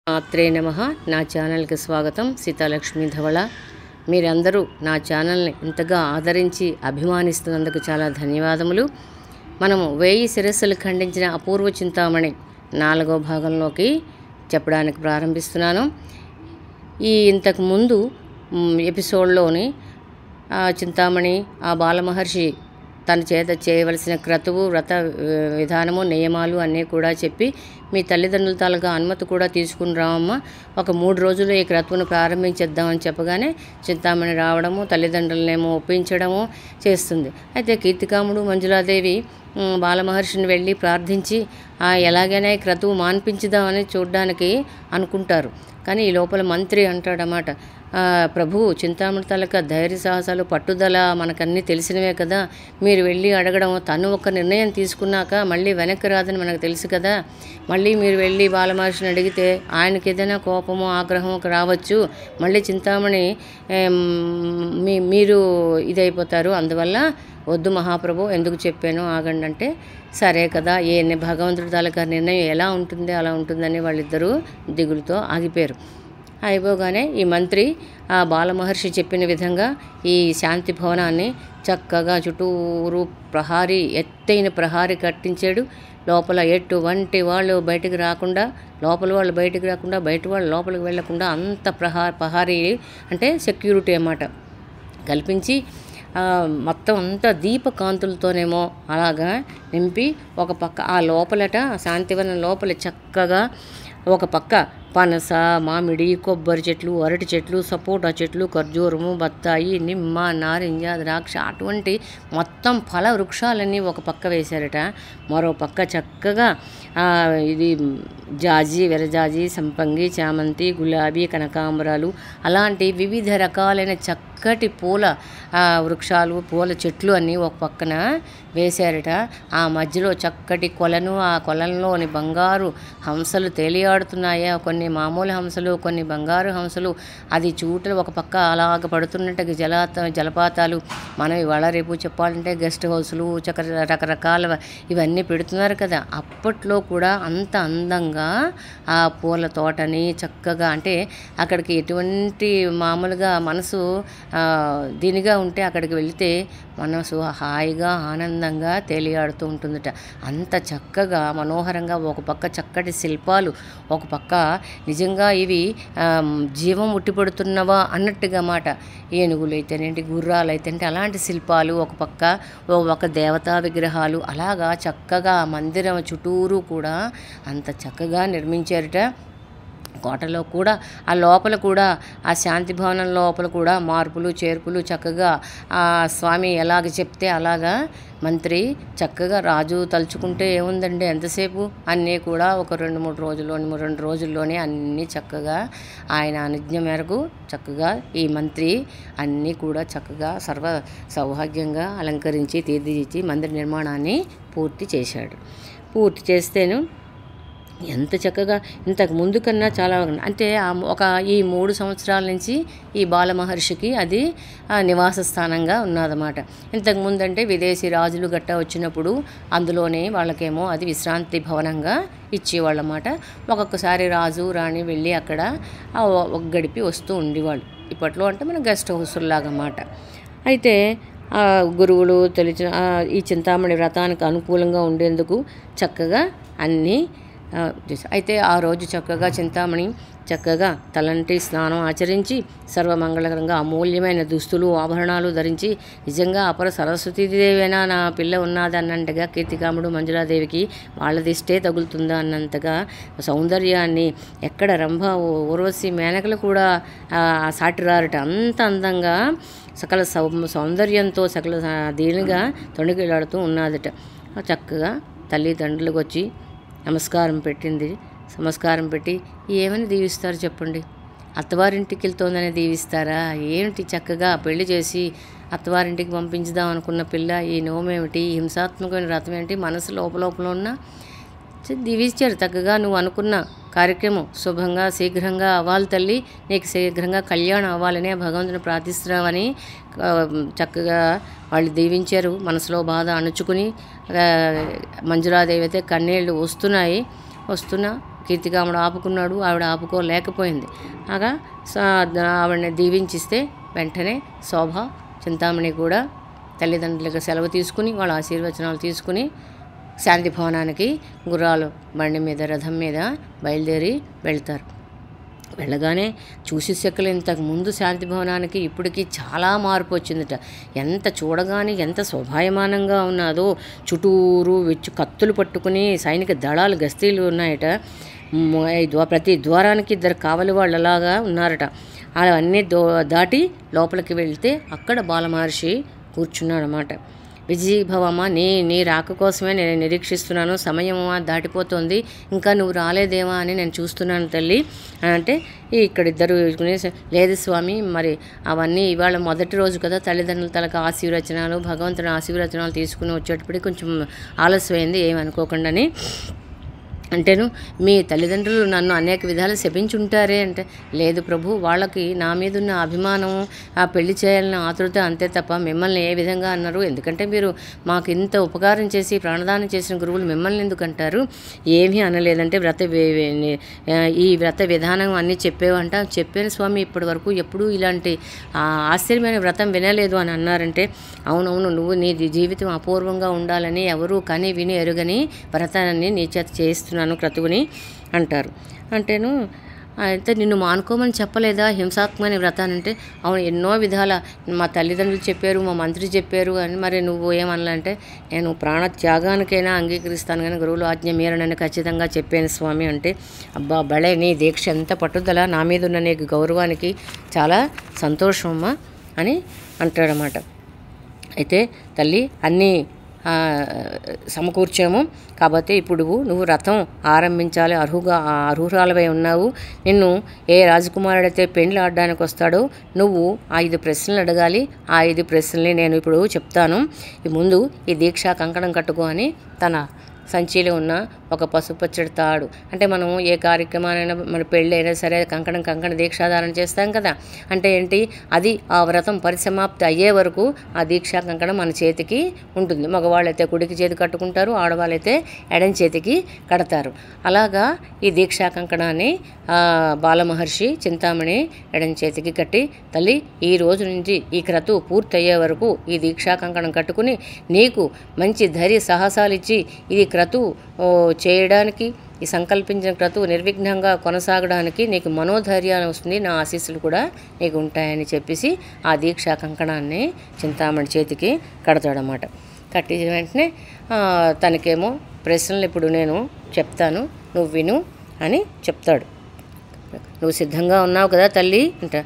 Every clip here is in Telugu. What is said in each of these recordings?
మాత్రే నమః. నా ఛానల్కి స్వాగతం. సీతాలక్ష్మి ధవళ. మీరందరూ నా ఛానల్ని ఇంతగా ఆదరించి అభిమానిస్తున్నందుకు చాలా ధన్యవాదములు. మనము 1000 శిరస్సులు ఖండించిన అపూర్వ చింతామణి 4వ భాగంలోకి చెప్పడానికి ప్రారంభిస్తున్నాను. ఇంతకు ముందు ఎపిసోడ్లోని చింతామణి ఆ బాలమహర్షి తన చేత చేయవలసిన క్రతువు, వ్రత విధానము, నియమాలు అన్నీ కూడా చెప్పి, మీ తల్లిదండ్రుల తాలూకా అనుమతి కూడా తీసుకుని రావమ్మ, ఒక 3 రోజుల్లో ఈ క్రతువును ప్రారంభించేద్దామని చెప్పగానే చింతామణి రావడము, తల్లిదండ్రులనేమో ఒప్పించడము చేస్తుంది. అయితే కీర్తికాముడు, మంజులాదేవి బాలమహర్షిని వెళ్ళి ప్రార్థించి ఎలాగైనా ఈ క్రతువు మాన్పించుదామని చూడడానికి అనుకుంటారు. కానీ ఈ లోపల మంత్రి అంటాడన్నమాట, ప్రభు, చింతామణి తాలూకా ధైర్య సాహసాలు, పట్టుదల మనకన్నీ తెలిసినవే కదా, మీరు వెళ్ళి అడగడం, తను ఒక నిర్ణయం తీసుకున్నాక మళ్ళీ వెనక్కి రాదని మనకు తెలుసు కదా, మళ్ళీ మీరు వెళ్ళి బాలమహర్షిని అడిగితే ఆయనకి ఏదైనా కోపమో ఆగ్రహమో రావచ్చు, మళ్ళీ చింతామణి మీరు ఇదైపోతారు, అందువల్ల వద్దు మహాప్రభు, ఎందుకు చెప్పాను ఆగండి అంటే, సరే కదా, భగవంతుడి తాలూకా నిర్ణయం ఎలా ఉంటుందో అలా ఉంటుందని వాళ్ళిద్దరూ దిగులుతో ఆగిపోయారు. అయిపోగానే ఈ మంత్రి ఆ బాలమహర్షి చెప్పిన విధంగా ఈ శాంతి భవనాన్ని చక్కగా చుట్టూరు ఎత్తైన ప్రహారీ కట్టించాడు. లోపల ఎటువంటి వాళ్ళు బయటకు రాకుండా, లోపల వాళ్ళు బయటకు రాకుండా, బయట వాళ్ళు లోపలికి వెళ్ళకుండా అంత ప్రహారీ అంటే సెక్యూరిటీ అన్నమాట కల్పించి, మొత్తం అంతా దీపకాంతులతోనేమో అలాగా నింపి, ఒక పక్క ఆ లోపలట శాంతివనం లోపల చక్కగా ఒక పక్క పనస, మామిడి, కొబ్బరి చెట్లు, అరటి చెట్లు, సపోటా చెట్లు, ఖర్జూరము, బత్తాయి, నిమ్మ, నారింజ, ద్రాక్ష అటువంటి మొత్తం ఫల వృక్షాలన్నీ ఒక పక్క వేశారట. మరో పక్క చక్కగా ఇది జాజి, విరజాజి, సంపంగి, చామంతి, గులాబీ, కనకాంబరాలు అలాంటి వివిధ రకాలైన చక్కటి పూల వృక్షాలు, పూల చెట్లు అన్నీ ఒక పక్కన వేశారట. ఆ మధ్యలో చక్కటి కొలను, ఆ కొలంలోని బంగారు హంసలు తేలియాడుతున్నాయా, కొన్ని మామూలు హంసలు, కొన్ని బంగారు హంసలు, అది చూటలు ఒక పక్క అలాగ పడుతున్నట్టు జలపాతాలు. మనం ఇవాళ రేపు చెప్పాలంటే గెస్ట్ హౌస్లు, రకరకాల ఇవన్నీ పెడుతున్నారు కదా, అప్పట్లో కూడా అంత అందంగా ఆ పూల తోటని చక్కగా, అంటే అక్కడికి ఎటువంటి మామూలుగా మనసు దీనిగా ఉంటే అక్కడికి వెళితే మనసు హాయిగా ఆనందంగా తేలియాడుతూ ఉంటుందట. అంత చక్కగా మనోహరంగా ఒక పక్క చక్కటి శిల్పాలు, ఒక పక్క నిజంగా ఇవి జీవం ఉట్టిపడుతున్నవా అన్నట్టుగా మాట, ఏనుగులు అయితేనేంటి, గుర్రాలు అయితేంటి అలాంటి శిల్పాలు, ఒక పక్క ఒక దేవతా విగ్రహాలు, అలాగా చక్కగా మందిరం చుట్టూరు కూడా అంత చక్కగా నిర్మించారట. కోటలో కూడా ఆ లోపల కూడా ఆ శాంతి భవనం లోపల కూడా మార్పులు చేర్పులు చక్కగా ఆ స్వామి ఎలాగ చెప్తే అలాగా మంత్రి చక్కగా, రాజు తలుచుకుంటే ఏముందండి ఎంతసేపు, అన్నీ కూడా ఒక 2 రోజుల్లోనే అన్నీ చక్కగా ఆయన అనుజ్ఞ మేరకు చక్కగా ఈ మంత్రి అన్నీ కూడా చక్కగా సర్వ సౌభాగ్యంగా అలంకరించి తీర్చిదిద్ది మందిర నిర్మాణాన్ని పూర్తి చేశాడు. పూర్తి చేస్తేను ఎంత చక్కగా ఇంతకు ముందు కన్నా చాలా, అంటే ఈ 3 సంవత్సరాల నుంచి ఈ బాలమహర్షికి అది నివాస స్థానంగా ఉన్నదన్నమాట. ఇంతకుముందు అంటే విదేశీ రాజులు గట్టా వచ్చినప్పుడు అందులోనే వాళ్ళకేమో అది విశ్రాంతి భవనంగా ఇచ్చేవాళ్ళన్నమాట. ఒక్కొక్కసారి రాజు రాణి వెళ్ళి అక్కడ గడిపి వస్తూ ఉండేవాళ్ళు. ఇప్పట్లో అంటే మన గెస్ట్ హౌస్లాగా అన్నమాట. అయితే గురువులు తెలిసిన ఈ చింతామణి వ్రతానికి అనుకూలంగా ఉండేందుకు చక్కగా అన్నీ అయితే ఆ రోజు చక్కగా చింతామణి చక్కగా తలంటి స్నానం ఆచరించి సర్వమంగళకరంగా అమూల్యమైన దుస్తులు, ఆభరణాలు ధరించి, నిజంగా అపర సరస్వతీదేవైనా నా పిల్ల ఉన్నది అన్నంతగా కీర్తికాముడు, మంజులాదేవికి వాళ్ళ దిష్టే తగులుతుందా అన్నంతగా సౌందర్యాన్ని ఎక్కడ రంభ, ఊర్వశి, మేనకలు కూడా సాటిరారట. అంత అందంగా సకల సౌందర్యంతో సకల దీనిగా తొణికిలాడుతూ ఉన్నదట. చక్కగా తల్లిదండ్రులకు వచ్చి నమస్కారం పెట్టి ఏమని దీవిస్తారు చెప్పండి, అత్తవారింటికి వెళ్తోందని దీవిస్తారా ఏమిటి? చక్కగా పెళ్లి చేసి అత్తవారింటికి పంపించుదాం అనుకున్న పిల్ల ఈ నోమేమిటి, హింసాత్మకమైన వ్రతం ఏంటి, మనసు లోపల ఉన్న దీవించారు. చక్కగా నువ్వు అనుకున్న కార్యక్రమం శుభంగా శీఘ్రంగా అవ్వాలి తల్లి, నీకు శీఘ్రంగా కళ్యాణం అవ్వాలని భగవంతుని ప్రార్థిస్తున్నామని చక్కగా వాళ్ళు దీవించారు. మనసులో బాధ అణుచుకుని మంజులాదేవి అయితే కన్నీళ్ళు వస్తున్నా కీర్తికాముడు ఆపుకున్నాడు, ఆవిడ ఆపుకోలేకపోయింది. ఆగా ఆవిడని దీవించిస్తే వెంటనే శోభ చింతామణి కూడా తల్లిదండ్రులకు సెలవు తీసుకుని వాళ్ళ ఆశీర్వచనాలు తీసుకుని శాంతి భవనానికి గుర్రాలు బండి మీద రథం మీద బయలుదేరి వెళ్తారు. వెళ్ళగానే చూసి సెక్కలు ఇంతకు ముందు శాంతి భవనానికి ఇప్పటికీ చాలా మార్పు వచ్చిందట. ఎంత చూడగానే ఎంత శోభాయమానంగా ఉన్నదో, చుట్టూరు కత్తులు పట్టుకుని సైనిక దళాలు గస్తీలు ఉన్నాయట. ప్రతి ద్వారానికి 2 కావలి వాళ్ళలాగా ఉన్నారట. అవన్నీ దాటి లోపలికి వెళ్తే అక్కడ బాలమహర్షి కూర్చున్నాడనమాట. విజయభవమ్మ, నీ రాక కోసమే నేను నిరీక్షిస్తున్నాను, సమయం దాటిపోతుంది, ఇంకా నువ్వు రాలేదేమా అని నేను చూస్తున్నాను తల్లి అంటే, ఇక్కడిద్దరు లేదు స్వామి, మరి అవన్నీ ఇవాళ మొదటి రోజు కదా, తల్లిదండ్రుల తలకు ఆశీర్వచనాలు భగవంతుని ఆశీర్వచనాలు తీసుకుని వచ్చేటప్పటికి కొంచెం ఆలస్యమైంది, ఏమనుకోకుండాని అంటేను మీ తల్లిదండ్రులు నన్ను అనేక విధాలు శపించుంటారే అంటే, లేదు ప్రభు, వాళ్ళకి నా మీద ఉన్న అభిమానం, ఆ పెళ్లి చేయాలన్న ఆతృత అంతే తప్ప మిమ్మల్ని ఏ విధంగా అన్నారు? ఎందుకంటే మీరు మాకు ఇంత ఉపకారం చేసి ప్రాణదానం చేసిన గురువులు మిమ్మల్ని ఎందుకు అంటారు? ఏమీ అనలేదంటే ఈ వ్రత విధానం అన్నీ చెప్పేవంట. చెప్పాను స్వామి, ఇప్పటి వరకు ఎప్పుడూ ఇలాంటి ఆశ్చర్యమైన వ్రతం వినలేదు అని అన్నారంటే, అవునవును, నువ్వు నీ జీవితం అపూర్వంగా ఉండాలని ఎవరూ కని విని ఎరుగని వ్రతాన్ని నీ చేత చేస్తున్నాను క్రతువుని అంటారు. అంటేను అయితే నిన్ను మానుకోమని చెప్పలేదా హింసాత్మకమైన వ్రతానంటే, అవును ఎన్నో విధాల మా తల్లిదండ్రులు చెప్పారు, మా మంత్రి చెప్పారు అని, మరి నువ్వు ఏమన్నాలంటే, నేను ప్రాణత్యాగానికైనా అంగీకరిస్తాను కానీ గురువులు ఆజ్ఞ మీరనని ఖచ్చితంగా చెప్పాను స్వామి అంటే, అబ్బా భలే, నీ దీక్ష ఎంత పట్టుదల, నా మీద ఉన్న నీకు గౌరవానికి చాలా సంతోషమమ్మా అని అంటాడనమాట. అయితే తల్లి అన్నీ సమకూర్చాము కాబట్టి ఇప్పుడు నువ్వు రథం ఆరంభించాలి, అర్హురాలవై ఉన్నావు. నిన్ను ఏ రాజకుమారుడైతే పెండ్లి ఆడడానికి వస్తాడో నువ్వు 5 ప్రశ్నలు అడగాలి. ఆ 5 ప్రశ్నల్ని నేను ఇప్పుడు చెప్తాను. ముందు ఈ దీక్షా కంకణం కట్టుకో అని తన సంచిలో ఉన్న ఒక పసుపచ్చడి తాడు, అంటే మనం ఏ కార్యక్రమానైనా మన పెళ్ళి అయినా సరే కంకణ దీక్షాధారణ చేస్తాం కదా, అంటే ఏంటి, అది ఆ వ్రతం పరిసమాప్తి అయ్యే వరకు ఆ దీక్షా కంకణం మన చేతికి ఉంటుంది. మగవాళ్ళైతే కుడికి చేతి కట్టుకుంటారు, ఆడవాళ్ళైతే ఎడం చేతికి కడతారు. అలాగా ఈ దీక్షా కంకణాన్ని బాలమహర్షి చింతామణి ఎడం చేతికి కట్టి, తల్లి ఈ రోజు నుంచి ఈ క్రతువు పూర్తయ్యే వరకు ఈ దీక్షా కంకణం కట్టుకుని నీకు మంచి ధైర్య సాహసాలు ఇచ్చి ఇది క్రతువు చేయడానికి, ఈ సంకల్పించిన క్రతువు నిర్విఘ్నంగా కొనసాగడానికి నీకు మనోధైర్యాన్ని వస్తుంది, నా ఆశీస్సులు కూడా నీకు ఉంటాయని చెప్పేసి ఆ దీక్షా కంకణాన్ని చింతామణి చేతికి కడతాడనమాట. కట్టి వెంటనే తనకేమో ప్రశ్నలు ఇప్పుడు నేను చెప్తాను, నువ్వు విను అని చెప్తాడు. నువ్వు సిద్ధంగా ఉన్నావు కదా తల్లి అంటే,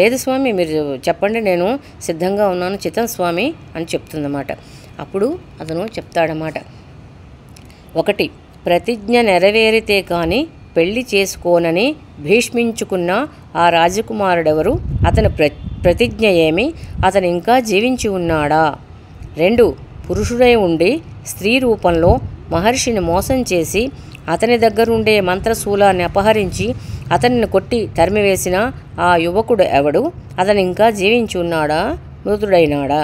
లేదు స్వామి మీరు చెప్పండి, నేను సిద్ధంగా ఉన్నాను చిత్తం స్వామి అని చెప్తుందన్నమాట. అప్పుడు అతను చెప్తాడన్నమాట. 1 ప్రతిజ్ఞ నెరవేరితే కానీ పెళ్లి చేసుకోనని భీష్మించుకున్న ఆ రాజకుమారుడెవరు? అతని ప్రతిజ్ఞ ఏమి? అతను ఇంకా జీవించి ఉన్నాడా? 2 పురుషుడై ఉండి స్త్రీ రూపంలో మహర్షిని మోసం చేసి అతని దగ్గరుండే మంత్రశూలాన్ని అపహరించి అతనిని కొట్టి తరిమివేసిన ఆ యువకుడు ఎవడు? అతను ఇంకా జీవించి ఉన్నాడా, మృతుడైనాడా?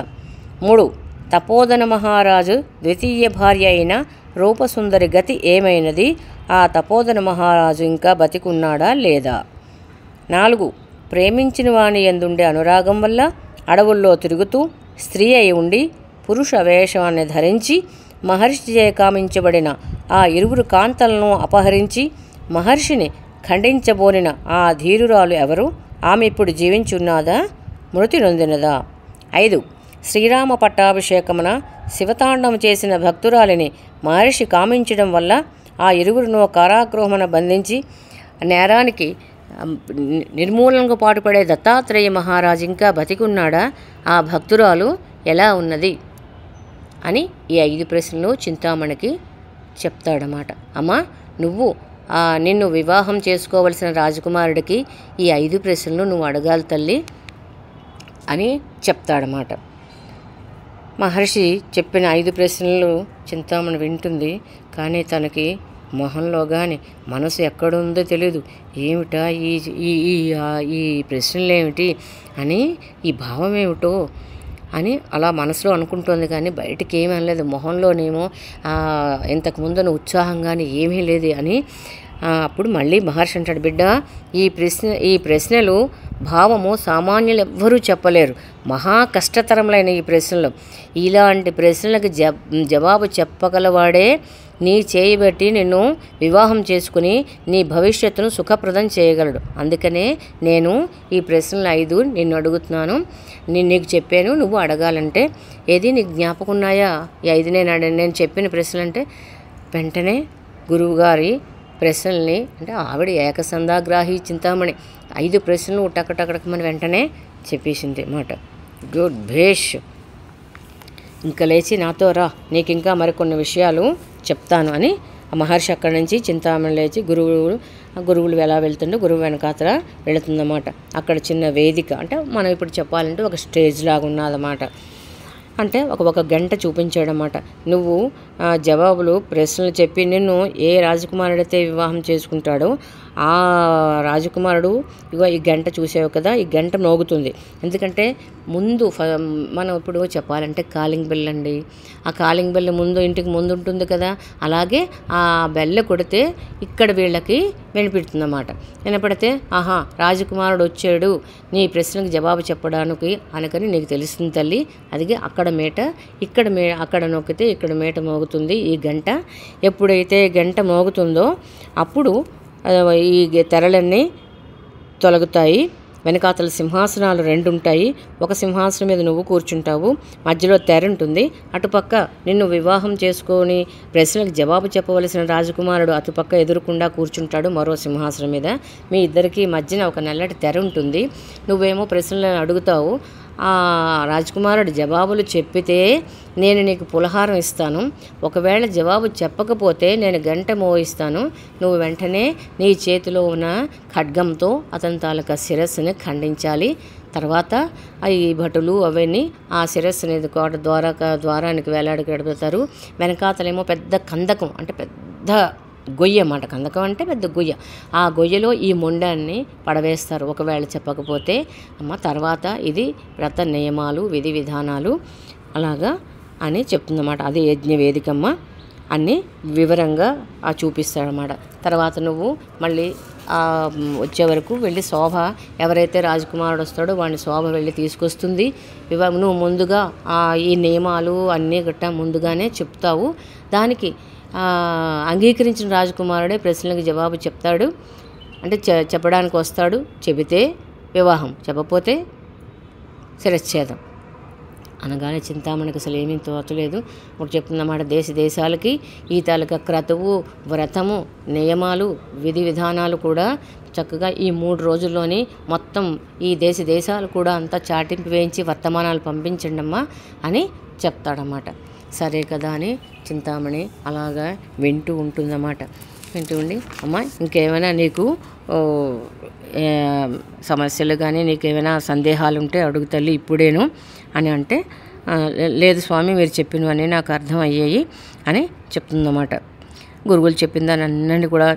3 తపోధన మహారాజు ద్వితీయ భార్య అయిన రూపసుందరి గతి ఏమైనది? ఆ తపోధన మహారాజు ఇంకా బతికున్నాడా లేదా? 4 ప్రేమించిన వాని యందుండే అనురాగం వల్ల అడవుల్లో తిరుగుతూ స్త్రీ అయి ఉండి పురుష వేషాన్ని ధరించి మహర్షిచే కామించబడిన ఆ 2 కాంతలను అపహరించి మహర్షిని ఖండించబోనిన ఆ ధీరురాలు ఎవరు? ఆమె ఇప్పుడు జీవించున్నదా, మృతి నొందినదా? 5 శ్రీరామ పట్టాభిషేకమున శివతాండం చేసిన భక్తురాలిని మహర్షి కామించడం వల్ల ఆ 2 కారాగృహమున బంధించి నేరానికి నిర్మూలనకు పాటుపడే దత్తాత్రేయ మహారాజు ఇంకా బతికున్నాడా? ఆ భక్తురాలు ఎలా ఉన్నది అని ఈ 5 ప్రశ్నలు చింతామణికి చెప్తాడన్నమాట. అమ్మా, నిన్ను వివాహం చేసుకోవలసిన రాజకుమారుడికి ఈ 5 ప్రశ్నలు నువ్వు అడగాలి తల్లి అని చెప్తాడన్నమాట. మహర్షి చెప్పిన 5 ప్రశ్నలు చింతామణి వింటుంది. కానీ తనకి మొహంలో కానీ మనసు ఎక్కడుందో తెలియదు. ఏమిటా ఈ ప్రశ్నలు ఏమిటి అని, ఈ భావం ఏమిటో అని అలా మనసులో అనుకుంటోంది. కానీ బయటికి ఏమీ అనలేదు. మొహంలోనేమో ఇంతకుముందున ఉత్సాహం కానీ ఏమీ లేదు అని అప్పుడు మళ్ళీ మహర్షి అంటాడు, బిడ్డ ఈ ప్రశ్నలు భావము సామాన్యులు ఎవ్వరూ చెప్పలేరు. మహా కష్టతరములైన ఈ ప్రశ్నలు. ఇలాంటి ప్రశ్నలకు జవాబు చెప్పగలవాడే నీ చేయబెట్టి నిన్ను వివాహం చేసుకుని నీ భవిష్యత్తును సుఖప్రదం చేయగలడు. అందుకనే నేను ఈ ప్రశ్నలు 5 నిన్ను అడుగుతున్నాను. నీకు చెప్పాను, నువ్వు అడగాలంటే. ఏది నీకు జ్ఞాపకం ఉన్నాయా ఈ 5 నేను చెప్పిన ప్రశ్నలు? అంటే వెంటనే గురువుగారి ప్రశ్నల్ని, అంటే ఆవిడ ఏకసంధాగ్రాహి చింతామణి 5 ప్రశ్నలు టకటకటకమని వెంటనే చెప్పేసింది మాట. గుడ్ భేష్, ఇంకా లేచి నాతో రా, నీకు ఇంకా మరికొన్ని విషయాలు చెప్తాను అని ఆ మహర్షి అక్కడి నుంచి చింతామణి లేచి గురువులు ఎలా వెళ్తుంటే గురువు వెనకాతల వెళుతుందన్నమాట. అక్కడ చిన్న వేదిక, అంటే మనం ఇప్పుడు చెప్పాలంటే ఒక స్టేజ్ లాగా ఉన్నదన్నమాట. అంటే ఒక గంట చూపించాడన్నమాట. నువ్వు జవాబులు ప్రశ్నలు చెప్పి నిన్ను ఏ రాజకుమారుడైతే వివాహం చేసుకుంటాడో ఆ రాజకుమారుడు ఇగో ఈ గంట చూసావు కదా, ఈ గంట మోగుతుంది. ఎందుకంటే ముందు మనం ఇప్పుడు చెప్పాలంటే కాలింగ్ బెల్ అండి. ఆ కాలింగ్ బెల్ ముందు ఇంటికి ముందు ఉంటుంది కదా, అలాగే ఆ బెల్ల కొడితే ఇక్కడ వీళ్ళకి వినిపిస్తుందన్నమాట. వినపడితే ఆహా రాజకుమారుడు వచ్చాడు నీ ప్రశ్నకు జవాబు చెప్పడానికి అనకని నీకు తెలుస్తుంది తల్లి. అదిగే అక్కడ మేట, అక్కడ నొక్కితే ఇక్కడ మేట మోగుతుంది ఈ గంట. ఎప్పుడైతే గంట మోగుతుందో అప్పుడు ఈ తెరలన్నీ తొలగుతాయి. వెనకాతల సింహాసనాలు 2 ఉంటాయి. ఒక సింహాసనం మీద నువ్వు కూర్చుంటావు, మధ్యలో తెర ఉంటుంది. అటుపక్క నిన్ను వివాహం చేసుకొని ప్రశ్నలకు జవాబు చెప్పవలసిన రాజకుమారుడు అటుపక్క ఎదురుకుండా కూర్చుంటాడు మరో సింహాసనం మీద. మీ ఇద్దరికి మధ్యన ఒక నల్లటి తెర ఉంటుంది. నువ్వేమో ప్రశ్నలను అడుగుతావు. ఆ రాజకుమారుడు జవాబులు చెప్పితే నేను నీకు పులహారం ఇస్తాను. ఒకవేళ జవాబు చెప్పకపోతే నేను గంట మోయిస్తాను. నువ్వు వెంటనే నీ చేతిలో ఉన్న ఖడ్గంతో అతని తాలూకా శిరస్సుని ఖండించాలి. తర్వాత ఈ భటులు అవన్నీ ఆ శిరస్సు అనేది ద్వారానికి వేలాడగడతారు. వెనకాతలేమో పెద్ద కందకం, అంటే పెద్ద గొయ్య అన్నమాట. కందకం అంటే పెద్ద గొయ్య. ఆ గొయ్యలో ఈ మొండాన్ని పడవేస్తారు ఒకవేళ చెప్పకపోతే. తర్వాత ఇది వ్రత నియమాలు, విధి విధానాలు అలాగా అని చెప్తుందన్నమాట. అది యజ్ఞ వేదికమ్మ అన్నీ వివరంగా చూపిస్తాడన్నమాట. తర్వాత నువ్వు మళ్ళీ వచ్చే వరకు వెళ్ళి శోభ, ఎవరైతే రాజకుమారుడు వస్తాడో వాడిని శోభ వెళ్ళి తీసుకొస్తుంది. నువ్వు ముందుగా ఈ నియమాలు అన్నీ గట్టా ముందుగానే చెప్తావు. దానికి అంగీకరించిన రాజకుమారుడే ప్రశ్నలకు జవాబు చెప్తాడు, అంటే చెప్పడానికి వస్తాడు. చెబితే వివాహం, చెప్పపోతే శిరచ్ఛేదం. అనగానే చింతామణికి అసలు ఏమీ తోచలేదు. ఇప్పుడు చెప్తున్నమాట, దేశాలకి ఈ తాలూకా క్రతువు, వ్రతము, నియమాలు, విధి విధానాలు కూడా చక్కగా ఈ 3 రోజుల్లోని మొత్తం ఈ దేశాలు కూడా అంతా చాటింపు వేయించి వర్తమానాలు పంపించండి అమ్మా అని చెప్తాడన్నమాట. సరే కదా అని చింతామణి అలాగా వింటూ ఉంటుందన్నమాట. వింటూ ఉండి, అమ్మ ఇంకేమైనా నీకు సమస్యలు కానీ నీకేమైనా సందేహాలు ఉంటే అడుగు తల్లి ఇప్పుడేను అని అంటే, లేదు స్వామి మీరు చెప్పినవన్నీ నాకు అర్థం అయ్యాయి అని చెప్తుందన్నమాట. గురువులు చెప్పిన దాన్ని అన్నీ కూడా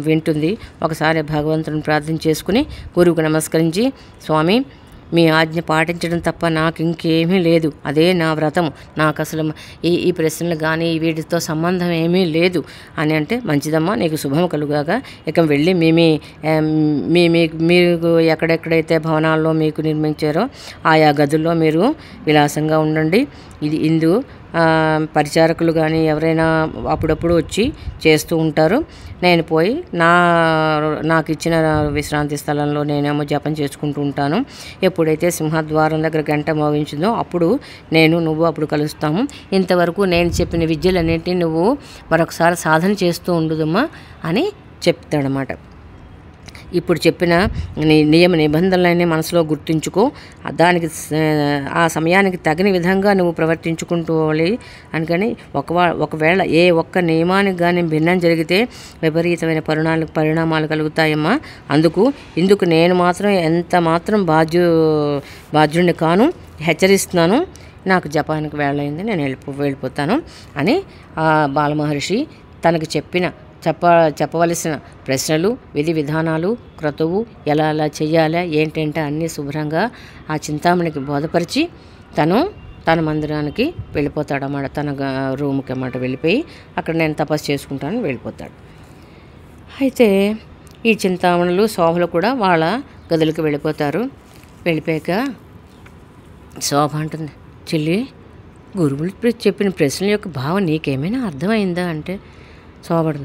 వింటుంది. ఒకసారి భగవంతుని ప్రార్థన చేసుకుని గురువుకు నమస్కరించి, స్వామి మీ ఆజ్ఞ పాటించడం తప్ప నాకు ఇంకేమీ లేదు, అదే నా వ్రతం, నాకు అసలు ఈ ప్రశ్నలు కానీ వీటితో సంబంధం ఏమీ లేదు అని అంటే, మంచిదమ్మా నీకు శుభం కలుగాక. ఇక వెళ్ళి మీరు ఎక్కడెక్కడైతే భవనాల్లో మీకు నిర్మించారో ఆయా గదుల్లో మీరు విలాసంగా ఉండండి. ఇందు పరిచారకులు కానీ ఎవరైనా అప్పుడప్పుడు వచ్చి చేస్తూ ఉంటారు. నేను పోయి నాకు ఇచ్చిన విశ్రాంతి స్థలంలో నేనేమో జపం చేసుకుంటూ ఉంటాను. ఎప్పుడైతే సింహద్వారం దగ్గర గంట మోగించిందో అప్పుడు నువ్వు అప్పుడు కలుస్తాము. ఇంతవరకు నేను చెప్పిన విద్యలన్నింటినీ నువ్వు మరొకసారి సాధన చేస్తూ ఉండుదమ్మా అని చెప్తాడనమాట. ఇప్పుడు చెప్పిన నియమ నిబంధనలన్నీ మనసులో గుర్తుంచుకో, దానికి ఆ సమయానికి తగిన విధంగా నువ్వు ప్రవర్తించుకుంటూవాలి. అందుకని ఒకవేళ ఏ ఒక్క నియమానికి కానీ భిన్నం జరిగితే విపరీతమైన పరిణామాలు కలుగుతాయమ్మా. ఇందుకు నేను మాత్రం ఎంత మాత్రం బాధ్యుడిని కాను, హెచ్చరిస్తున్నాను. నాకు జపానికి వేళయింది, నేను వెళ్ళిపోతాను అని బాలమహర్షి తనకు చెప్పవలసిన ప్రశ్నలు, విధి విధానాలు, క్రతువు ఎలా చేయాలా ఏంటంటే అన్నీ శుభ్రంగా ఆ చింతామణికి బోధపరిచి తన మందిరానికి వెళ్ళిపోతాడు అన్నమాట. తన రూమ్కి అన్నమాట వెళ్ళిపోయి అక్కడ నేను తపస్సు చేసుకుంటానని వెళ్ళిపోతాడు. అయితే ఈ చింతామణులు శోభలు కూడా వాళ్ళ గదులకు వెళ్ళిపోతారు. వెళ్ళిపోయాక శోభ అంటుంది, చెల్లి గురువులు చెప్పిన ప్రశ్నల యొక్క భావం నీకేమైనా అర్థమైందా అంటే శోభడు,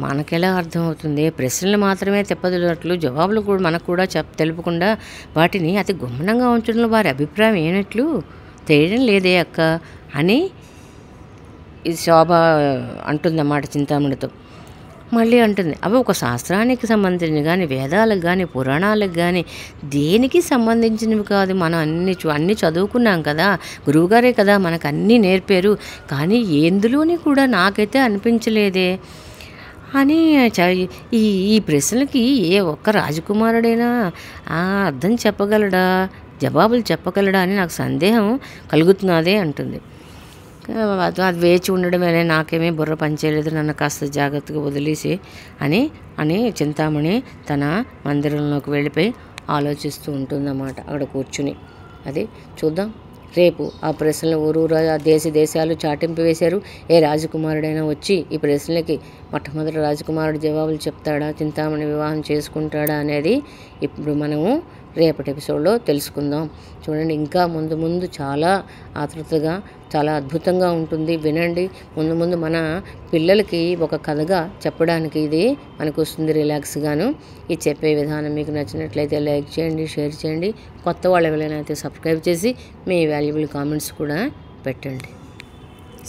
మనకెలా అర్థమవుతుంది, ప్రశ్నలు మాత్రమే తెప్పదినట్లు జవాబులు కూడా మనకు కూడా తెలుపకుండా వాటిని అతి గుమ్మనంగా ఉంచడంలో వారి అభిప్రాయం ఏనట్లు తెలియడం లేదే అక్క అని ఇది శోభ అంటుందన్నమాట చింతామణితో. మళ్ళీ అంటుంది, అవి ఒక శాస్త్రానికి సంబంధించినవి కానీ, వేదాలకు కానీ, పురాణాలకు కానీ దేనికి సంబంధించినవి కాదు. మనం అన్నీ చదువుకున్నాం కదా, గురువుగారే కదా మనకు అన్నీ నేర్పారు, కానీ ఎందులోని కూడా నాకైతే అనిపించలేదే అని ఈ ఈ ప్రశ్నలకి ఏ ఒక్క రాజకుమారుడైనా అర్థం చెప్పగలడా, జవాబులు చెప్పగలడా అని నాకు సందేహం కలుగుతున్నదే అంటుంది. అది వేచి ఉండడమే, నాకేమీ బుర్ర పనిచేయలేదు, నన్ను కాస్త జాగ్రత్తగా వదిలేసి అని చింతామణి తన మందిరంలోకి వెళ్ళిపోయి ఆలోచిస్తూ ఉంటుందన్నమాట అక్కడ కూర్చుని. అది చూద్దాం రేపు. ఆ ప్రశ్నలు ఊరూరా దేశాలు చాటింపు వేశారు. ఏ రాజకుమారుడైనా వచ్చి ఈ ప్రశ్నలకి మొట్టమొదటి రాజకుమారుడు జవాబులు చెప్తాడా, చింతామణి వివాహం చేసుకుంటాడా అనేది ఇప్పుడు మనము రేపటి ఎపిసోడ్లో తెలుసుకుందాం. చూడండి, ఇంకా ముందు చాలా ఆతృతగా చాలా అద్భుతంగా ఉంటుంది. వినండి. ముందు మన పిల్లలకి ఒక కథగా చెప్పడానికి ఇది మనకు వస్తుంది రిలాక్స్గాను. ఈ చెప్పే విధానం మీకు నచ్చినట్లయితే లైక్ చేయండి, షేర్ చేయండి. కొత్త వాళ్ళు ఎవరైనా అయితే సబ్స్క్రైబ్ చేసి మీ వాల్యుబుల్ కామెంట్స్ కూడా పెట్టండి.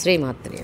శ్రీమాత్రే.